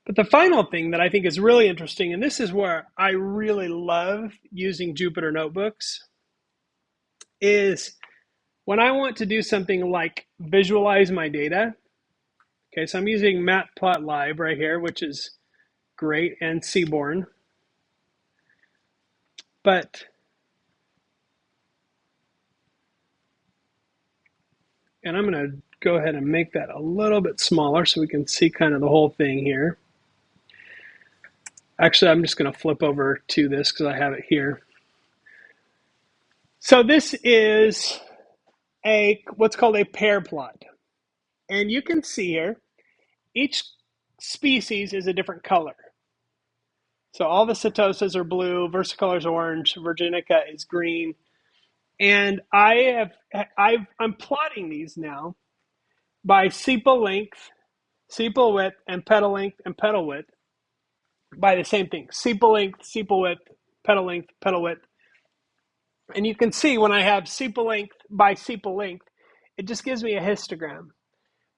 But the final thing that I think is really interesting, and this is where I really love using Jupyter notebooks, is when I want to do something like visualize my data. Okay, so I'm using Matplotlib right here, which is great, and Seaborn. But, and I'm going to go ahead and make that a little bit smaller so we can see kind of the whole thing here. Actually, I'm just going to flip over to this because I have it here. So this is what's called a pair plot. And you can see here, each species is a different color. So all the setosas are blue, versicolor is orange, virginica is green. And I'm plotting these now by sepal length, sepal width, and petal width by the same thing. Sepal length, sepal width, petal width. And you can see when I have sepal length by sepal length, it just gives me a histogram.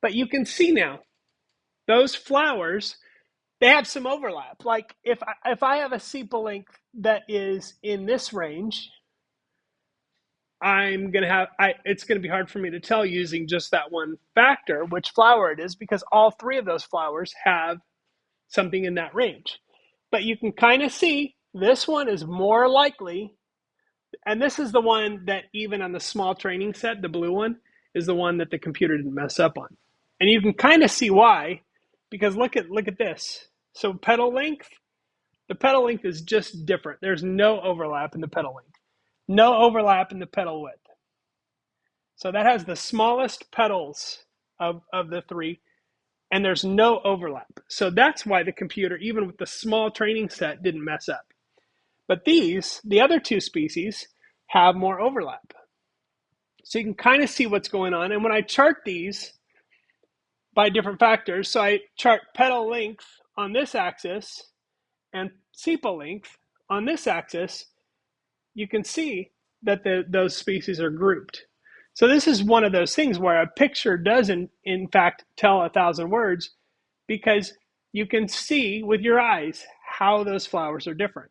But you can see now, those flowers, they have some overlap. Like if I have a sepal length that is in this range, it's going to be hard for me to tell using just that one factor which flower it is, because all three of those flowers have something in that range. But you can kind of see this one is more likely, and this is the one that even on the small training set, the blue one, is the one that the computer didn't mess up on. And you can kind of see why, because look at this. So the petal length is just different. There's no overlap in the petal length. No overlap in the petal width. So that has the smallest petals of the three, and there's no overlap. So that's why the computer, even with the small training set, didn't mess up. But the other two species, have more overlap. So you can kind of see what's going on. And when I chart these by different factors, so I chart petal length on this axis and sepal length on this axis, you can see that those species are grouped. So this is one of those things where a picture doesn't, in fact, tell 1,000 words, because you can see with your eyes how those flowers are different.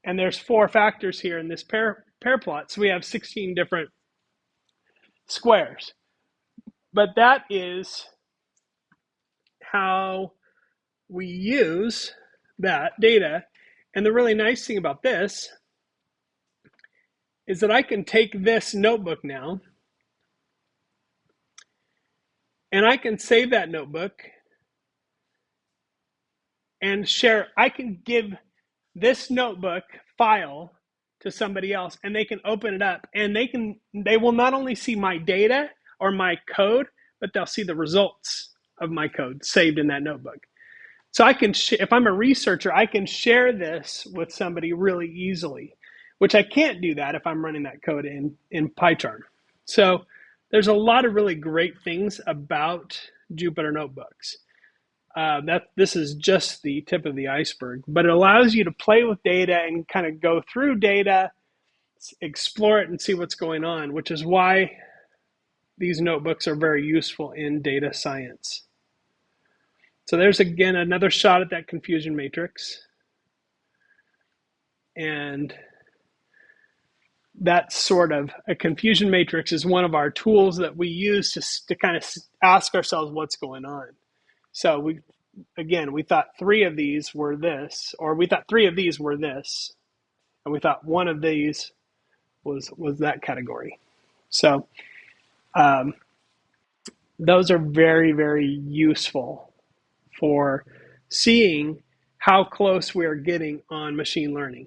And there's 4 factors here in this pair plot, so we have 16 different squares. But that is how we use that data. And the really nice thing about this is that I can take this notebook now and I can save that notebook and share. I can give this notebook file to somebody else and they can open it up, and they will not only see my data or my code, but they'll see the results of my code saved in that notebook. So I can, if I'm a researcher, I can share this with somebody really easily, which I can't do that if I'm running that code in PyCharm. So there's a lot of really great things about Jupyter notebooks. This is just the tip of the iceberg, but it allows you to play with data and kind of go through data, explore it, and see what's going on, which is why these notebooks are very useful in data science. So there's, again, another shot at that confusion matrix. And that's sort of a confusion matrix is one of our tools that we use to kind of ask ourselves what's going on. So we thought 3 of these were this, or we thought 3 of these were this, and we thought 1 of these was that category. So those are very, very useful for seeing how close we are getting on machine learning.